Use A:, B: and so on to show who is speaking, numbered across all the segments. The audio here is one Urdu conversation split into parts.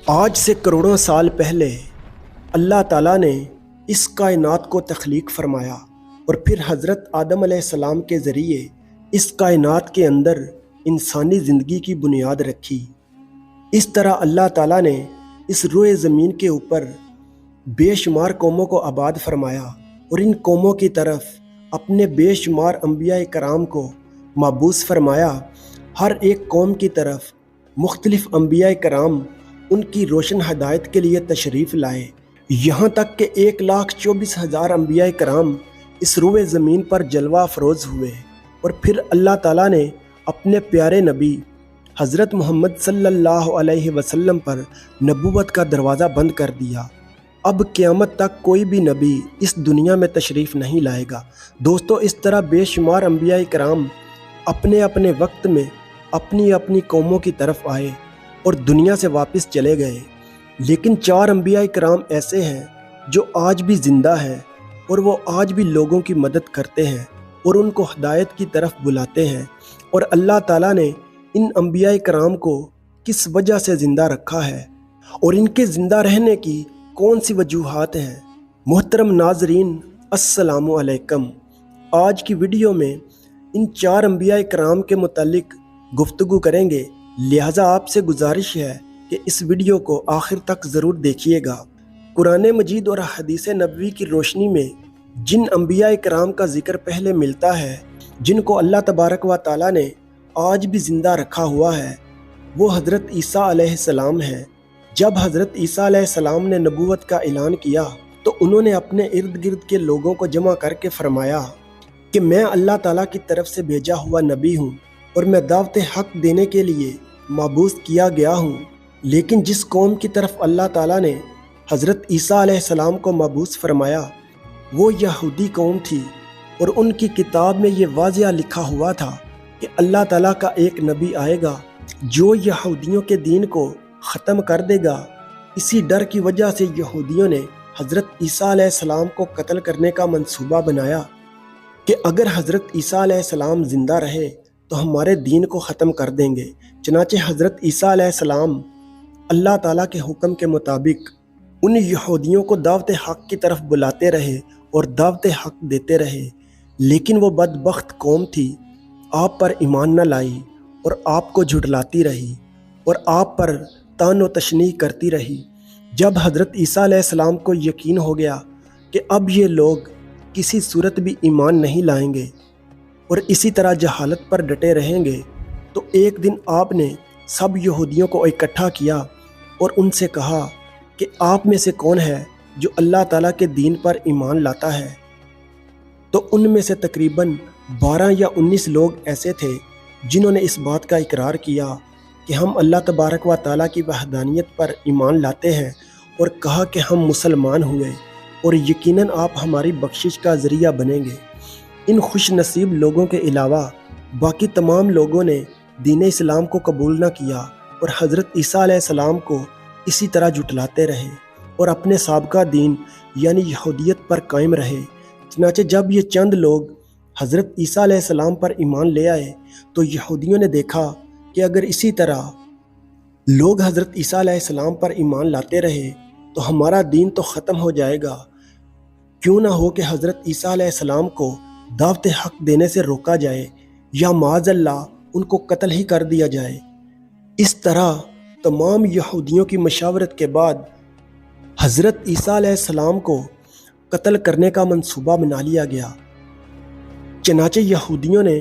A: آج سے کروڑوں سال پہلے اللہ تعالیٰ نے اس کائنات کو تخلیق فرمایا اور پھر حضرت آدم علیہ السلام کے ذریعے اس کائنات کے اندر انسانی زندگی کی بنیاد رکھی۔ اس طرح اللہ تعالیٰ نے اس روئے زمین کے اوپر بے شمار قوموں کو آباد فرمایا اور ان قوموں کی طرف اپنے بے شمار انبیاء کرام کو مبعوث فرمایا۔ ہر ایک قوم کی طرف مختلف انبیاء کرام ان کی روشن ہدایت کے لیے تشریف لائے، یہاں تک کہ 1,24,000 انبیاء کرام اس روئے زمین پر جلوہ افروز ہوئے، اور پھر اللہ تعالیٰ نے اپنے پیارے نبی حضرت محمد صلی اللہ علیہ وسلم پر نبوت کا دروازہ بند کر دیا۔ اب قیامت تک کوئی بھی نبی اس دنیا میں تشریف نہیں لائے گا۔ دوستو، اس طرح بے شمار انبیاء کرام اپنے اپنے وقت میں اپنی اپنی قوموں کی طرف آئے اور دنیا سے واپس چلے گئے، لیکن 4 انبیاء کرام ایسے ہیں جو آج بھی زندہ ہیں، اور وہ آج بھی لوگوں کی مدد کرتے ہیں اور ان کو ہدایت کی طرف بلاتے ہیں۔ اور اللہ تعالیٰ نے ان انبیاء کرام کو کس وجہ سے زندہ رکھا ہے اور ان کے زندہ رہنے کی کون سی وجوہات ہیں؟ محترم ناظرین، السلام علیکم۔ آج کی ویڈیو میں ان 4 انبیاء کرام کے متعلق گفتگو کریں گے، لہٰذا آپ سے گزارش ہے کہ اس ویڈیو کو آخر تک ضرور دیکھیے گا۔ قرآن مجید اور حدیث نبوی کی روشنی میں جن انبیاء کرام کا ذکر پہلے ملتا ہے، جن کو اللہ تبارک و تعالیٰ نے آج بھی زندہ رکھا ہوا ہے، وہ حضرت عیسیٰ علیہ السلام ہیں۔ جب حضرت عیسیٰ علیہ السلام نے نبوت کا اعلان کیا تو انہوں نے اپنے ارد گرد کے لوگوں کو جمع کر کے فرمایا کہ میں اللہ تعالیٰ کی طرف سے بھیجا ہوا نبی ہوں اور میں دعوت حق دینے کے لیے مبعوث کیا گیا ہوں۔ لیکن جس قوم کی طرف اللہ تعالیٰ نے حضرت عیسیٰ علیہ السلام کو مبعوث فرمایا وہ یہودی قوم تھی، اور ان کی کتاب میں یہ واضح لکھا ہوا تھا کہ اللہ تعالیٰ کا ایک نبی آئے گا جو یہودیوں کے دین کو ختم کر دے گا۔ اسی ڈر کی وجہ سے یہودیوں نے حضرت عیسیٰ علیہ السلام کو قتل کرنے کا منصوبہ بنایا کہ اگر حضرت عیسیٰ علیہ السلام زندہ رہے تو ہمارے دین کو ختم کر دیں گے۔ چنانچہ حضرت عیسیٰ علیہ السلام اللہ تعالیٰ کے حکم کے مطابق ان یہودیوں کو دعوت حق کی طرف بلاتے رہے اور دعوت حق دیتے رہے، لیکن وہ بدبخت قوم تھی، آپ پر ایمان نہ لائی اور آپ کو جھٹلاتی رہی اور آپ پر طعن و تشنیع کرتی رہی۔ جب حضرت عیسیٰ علیہ السلام کو یقین ہو گیا کہ اب یہ لوگ کسی صورت بھی ایمان نہیں لائیں گے اور اسی طرح جہالت پر ڈٹے رہیں گے، تو ایک دن آپ نے سب یہودیوں کو اکٹھا کیا اور ان سے کہا کہ آپ میں سے کون ہے جو اللہ تعالیٰ کے دین پر ایمان لاتا ہے؟ تو ان میں سے تقریباً 12 یا 19 لوگ ایسے تھے جنہوں نے اس بات کا اقرار کیا کہ ہم اللہ تبارک و تعالیٰ کی وحدانیت پر ایمان لاتے ہیں، اور کہا کہ ہم مسلمان ہوئے اور یقیناً آپ ہماری بخشش کا ذریعہ بنیں گے۔ ان خوش نصیب لوگوں کے علاوہ باقی تمام لوگوں نے دین اسلام کو قبول نہ کیا اور حضرت عیسیٰ علیہ السلام کو اسی طرح جھٹلاتے رہے اور اپنے سابقہ دین یعنی یہودیت پر قائم رہے۔ چنانچہ جب یہ چند لوگ حضرت عیسیٰ علیہ السلام پر ایمان لے آئے تو یہودیوں نے دیکھا کہ اگر اسی طرح لوگ حضرت عیسیٰ علیہ السلام پر ایمان لاتے رہے تو ہمارا دین تو ختم ہو جائے گا، کیوں نہ ہو کہ حضرت عیسیٰ علیہ السلام کو دعوت حق دینے سے روکا جائے یا معاذ اللہ ان کو قتل ہی کر دیا جائے۔ اس طرح تمام یہودیوں کی مشاورت کے بعد حضرت عیسیٰ علیہ السلام کو قتل کرنے کا منصوبہ بنا لیا گیا۔ چنانچہ یہودیوں نے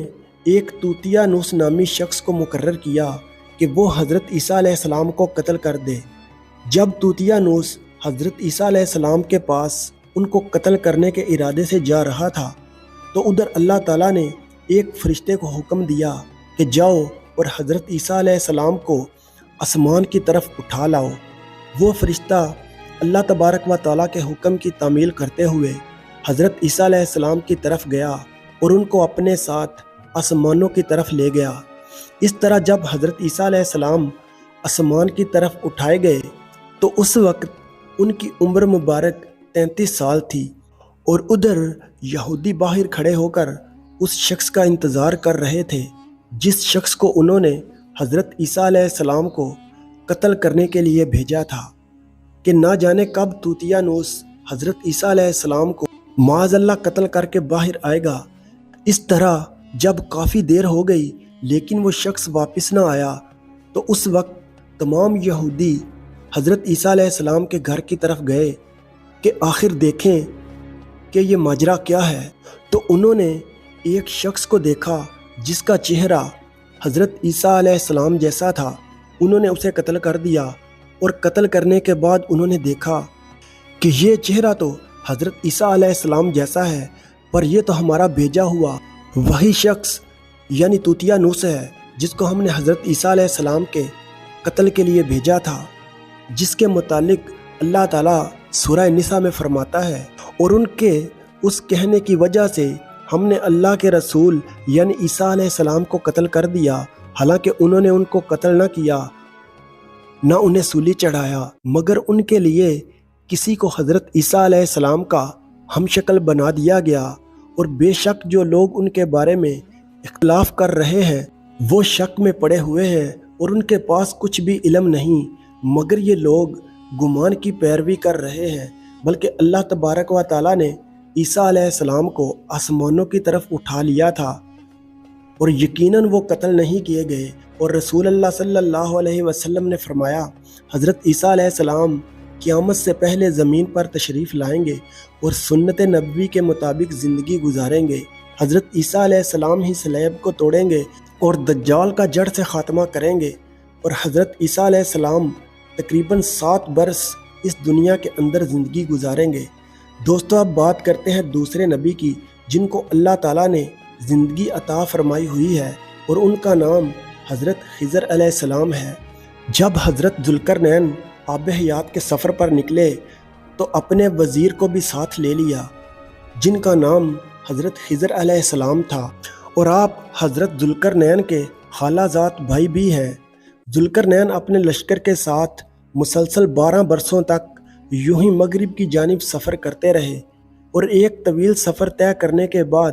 A: ایک توتیانوس نامی شخص کو مقرر کیا کہ وہ حضرت عیسیٰ علیہ السلام کو قتل کر دے۔ جب توتیانوس حضرت عیسیٰ علیہ السلام کے پاس ان کو قتل کرنے کے ارادے سے جا رہا تھا تو ادھر اللہ تعالیٰ نے ایک فرشتے کو حکم دیا کہ جاؤ اور حضرت عیسیٰ علیہ السلام کو آسمان کی طرف اٹھا لاؤ۔ وہ فرشتہ اللہ تبارک و تعالیٰ کے حکم کی تعمیل کرتے ہوئے حضرت عیسیٰ علیہ السلام کی طرف گیا اور ان کو اپنے ساتھ آسمانوں کی طرف لے گیا۔ اس طرح جب حضرت عیسیٰ علیہ السلام آسمان کی طرف اٹھائے گئے تو اس وقت ان کی عمر مبارک 33 سال تھی، اور ادھر یہودی باہر کھڑے ہو کر اس شخص کا انتظار کر رہے تھے جس شخص کو انہوں نے حضرت عیسیٰ علیہ السلام کو قتل کرنے کے لیے بھیجا تھا کہ نہ جانے کب طوطیانوس حضرت عیسیٰ علیہ السلام کو معاذ اللہ قتل کر کے باہر آئے گا۔ اس طرح جب کافی دیر ہو گئی لیکن وہ شخص واپس نہ آیا تو اس وقت تمام یہودی حضرت عیسیٰ علیہ السلام کے گھر کی طرف گئے کہ آخر دیکھیں کہ یہ ماجرا کیا ہے۔ تو انہوں نے ایک شخص کو دیکھا جس کا چہرہ حضرت عیسیٰ علیہ السلام جیسا تھا۔ انہوں نے اسے قتل کر دیا، اور قتل کرنے کے بعد انہوں نے دیکھا کہ یہ چہرہ تو حضرت عیسیٰ علیہ السلام جیسا ہے، پر یہ تو ہمارا بھیجا ہوا وہی شخص یعنی طوطیانوس ہے جس کو ہم نے حضرت عیسیٰ علیہ السلام کے قتل کے لیے بھیجا تھا، جس کے متعلق اللہ تعالیٰ سورہ نساء میں فرماتا ہے، اور ان کے اس کہنے کی وجہ سے ہم نے اللہ کے رسول یعنی عیسیٰ علیہ السلام کو قتل کر دیا، حالانکہ انہوں نے ان کو قتل نہ کیا نہ انہیں سولی چڑھایا، مگر ان کے لیے کسی کو حضرت عیسیٰ علیہ السلام کا ہم شکل بنا دیا گیا۔ اور بے شک جو لوگ ان کے بارے میں اختلاف کر رہے ہیں وہ شک میں پڑے ہوئے ہیں، اور ان کے پاس کچھ بھی علم نہیں، مگر یہ لوگ گمان کی پیروی کر رہے ہیں۔ بلکہ اللہ تبارک و تعالیٰ نے عیسیٰ علیہ السلام کو آسمانوں کی طرف اٹھا لیا تھا، اور یقیناً وہ قتل نہیں کیے گئے۔ اور رسول اللہ صلی اللہ علیہ وسلم نے فرمایا حضرت عیسیٰ علیہ السلام قیامت سے پہلے زمین پر تشریف لائیں گے اور سنت نبوی کے مطابق زندگی گزاریں گے۔ حضرت عیسیٰ علیہ السلام ہی صلیب کو توڑیں گے اور دجال کا جڑ سے خاتمہ کریں گے، اور حضرت عیسیٰ علیہ السلام تقریباً 7 برس اس دنیا کے اندر زندگی گزاریں گے۔ دوستو، اب بات کرتے ہیں دوسرے نبی کی جن کو اللہ تعالیٰ نے زندگی عطا فرمائی ہوئی ہے، اور ان کا نام حضرت خضر علیہ السلام ہے۔ جب حضرت ذوالقرنین آب حیات کے سفر پر نکلے تو اپنے وزیر کو بھی ساتھ لے لیا جن کا نام حضرت خضر علیہ السلام تھا، اور آپ حضرت ذوالقرنین کے خالہ زاد بھائی بھی ہیں۔ ذوالقرنین اپنے لشکر کے ساتھ مسلسل 12 برسوں تک یوں ہی مغرب کی جانب سفر کرتے رہے، اور ایک طویل سفر طے کرنے کے بعد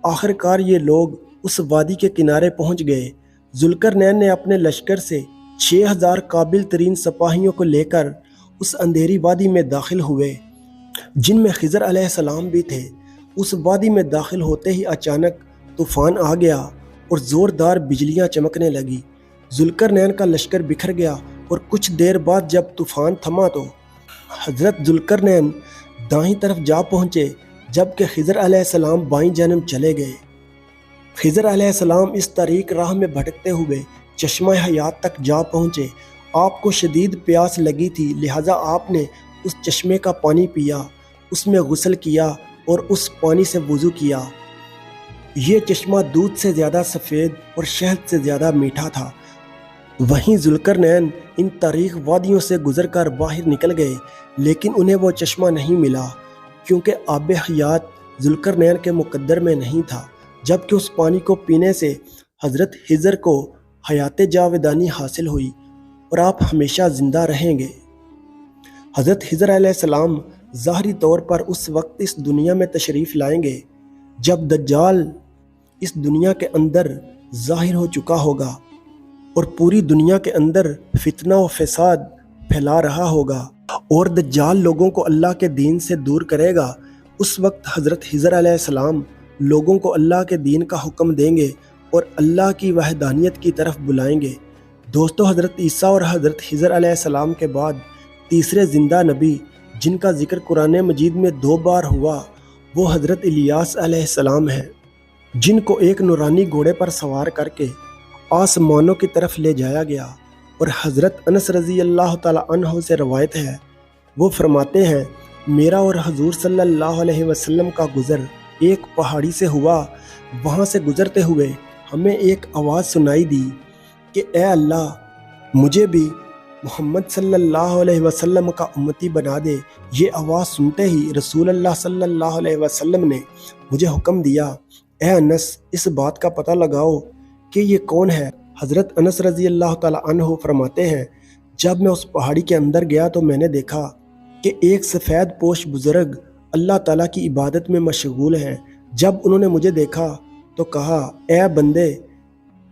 A: آخرکار یہ لوگ اس وادی کے کنارے پہنچ گئے۔ ذوالقرنین نے اپنے لشکر سے 6000 قابل ترین سپاہیوں کو لے کر اس اندھیری وادی میں داخل ہوئے جن میں خضر علیہ السلام بھی تھے۔ اس وادی میں داخل ہوتے ہی اچانک طوفان آ گیا اور زوردار بجلیاں چمکنے لگی۔ ذوالقرنین کا لشکر بکھر گیا، اور کچھ دیر بعد جب طوفان تھما تو حضرت ذوالقرنین دائیں طرف جا پہنچے، جبکہ خضر علیہ السلام بائیں جانب چلے گئے۔ خضر علیہ السلام اس طریق راہ میں بھٹکتے ہوئے چشمہ حیات تک جا پہنچے۔ آپ کو شدید پیاس لگی تھی، لہٰذا آپ نے اس چشمے کا پانی پیا، اس میں غسل کیا اور اس پانی سے وضو کیا۔ یہ چشمہ دودھ سے زیادہ سفید اور شہد سے زیادہ میٹھا تھا۔ وہیں ذوالقرنین ان تاریک وادیوں سے گزر کر باہر نکل گئے، لیکن انہیں وہ چشمہ نہیں ملا، کیونکہ آب حیات ذوالقرنین کے مقدر میں نہیں تھا، جبکہ اس پانی کو پینے سے حضرت خضر کو حیات جاودانی حاصل ہوئی اور آپ ہمیشہ زندہ رہیں گے۔ حضرت خضر علیہ السلام ظاہری طور پر اس وقت اس دنیا میں تشریف لائیں گے جب دجال اس دنیا کے اندر ظاہر ہو چکا ہوگا اور پوری دنیا کے اندر فتنہ و فساد پھیلا رہا ہوگا، اور دجال لوگوں کو اللہ کے دین سے دور کرے گا۔ اس وقت حضرت خضر علیہ السلام لوگوں کو اللہ کے دین کا حکم دیں گے اور اللہ کی وحدانیت کی طرف بلائیں گے۔ دوستو، حضرت عیسیٰ اور حضرت خضر علیہ السلام کے بعد تیسرے زندہ نبی جن کا ذکر قرآن مجید میں 2 بار ہوا وہ حضرت الیاس علیہ السلام ہیں، جن کو ایک نورانی گھوڑے پر سوار کر کے آسمانوں کی طرف لے جایا گیا۔ اور حضرت انس رضی اللہ تعالیٰ عنہ سے روایت ہے، وہ فرماتے ہیں میرا اور حضور صلی اللہ علیہ وسلم کا گزر ایک پہاڑی سے ہوا۔ وہاں سے گزرتے ہوئے ہمیں ایک آواز سنائی دی کہ اے اللہ، مجھے بھی محمد صلی اللہ علیہ وسلم کا امتی بنا دے۔ یہ آواز سنتے ہی رسول اللہ صلی اللہ علیہ وسلم نے مجھے حکم دیا، اے انس، اس بات کا پتہ لگاؤ کہ یہ کون ہے۔ حضرت انس رضی اللہ تعالیٰ عنہ فرماتے ہیں جب میں اس پہاڑی کے اندر گیا تو میں نے دیکھا کہ ایک سفید پوش بزرگ اللہ تعالیٰ کی عبادت میں مشغول ہیں۔ جب انہوں نے مجھے دیکھا تو کہا، اے بندے،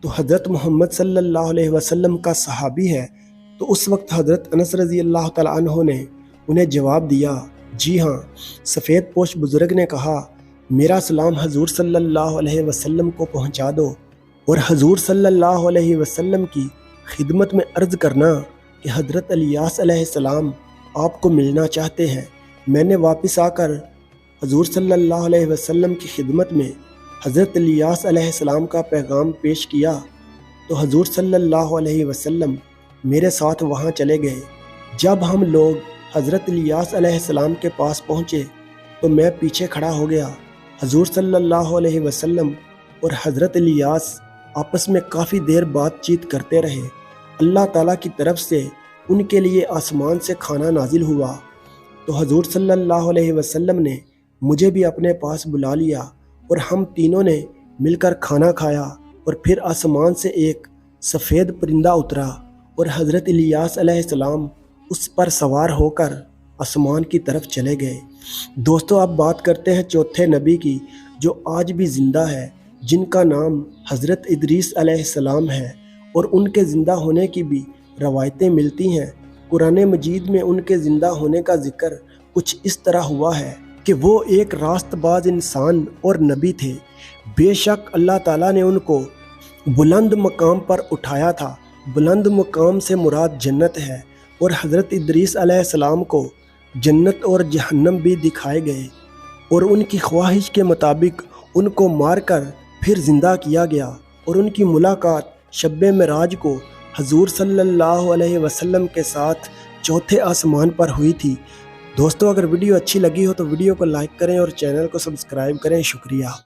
A: تو حضرت محمد صلی اللہ علیہ وسلم کا صحابی ہے۔ تو اس وقت حضرت انس رضی اللہ تعالیٰ عنہ نے انہیں جواب دیا، جی ہاں۔ سفید پوش بزرگ نے کہا، میرا سلام حضور صلی اللہ علیہ وسلم کو پہنچا دو اور حضور صلی اللہ علیہ وسلم کی خدمت میں عرض کرنا کہ حضرت الیاس علیہ السلام آپ کو ملنا چاہتے ہیں۔ میں نے واپس آ کر حضور صلی اللہ علیہ وسلم کی خدمت میں حضرت الیاس علیہ السلام کا پیغام پیش کیا تو حضور صلی اللہ علیہ وسلم میرے ساتھ وہاں چلے گئے۔ جب ہم لوگ حضرت الیاس علیہ السلام کے پاس پہنچے تو میں پیچھے کھڑا ہو گیا۔ حضور صلی اللہ علیہ وسلم اور حضرت الیاس آپس میں کافی دیر بات چیت کرتے رہے۔ اللہ تعالیٰ کی طرف سے ان کے لیے آسمان سے کھانا نازل ہوا تو حضور صلی اللہ علیہ وسلم نے مجھے بھی اپنے پاس بلا لیا اور ہم تینوں نے مل کر کھانا کھایا، اور پھر آسمان سے ایک سفید پرندہ اترا اور حضرت الیاس علیہ السلام اس پر سوار ہو کر آسمان کی طرف چلے گئے۔ دوستو، اب بات کرتے ہیں چوتھے نبی کی جو آج بھی زندہ ہے، جن کا نام حضرت ادریس علیہ السلام ہے، اور ان کے زندہ ہونے کی بھی روایتیں ملتی ہیں۔ قرآن مجید میں ان کے زندہ ہونے کا ذکر کچھ اس طرح ہوا ہے کہ وہ ایک راست باز انسان اور نبی تھے۔ بے شک اللہ تعالیٰ نے ان کو بلند مقام پر اٹھایا تھا۔ بلند مقام سے مراد جنت ہے، اور حضرت ادریس علیہ السلام کو جنت اور جہنم بھی دکھائے گئے، اور ان کی خواہش کے مطابق ان کو مار کر پھر زندہ کیا گیا، اور ان کی ملاقات شب معراج کو حضور صلی اللہ علیہ وسلم کے ساتھ چوتھے آسمان پر ہوئی تھی۔ دوستو، اگر ویڈیو اچھی لگی ہو تو ویڈیو کو لائک کریں اور چینل کو سبسکرائب کریں۔ شکریہ۔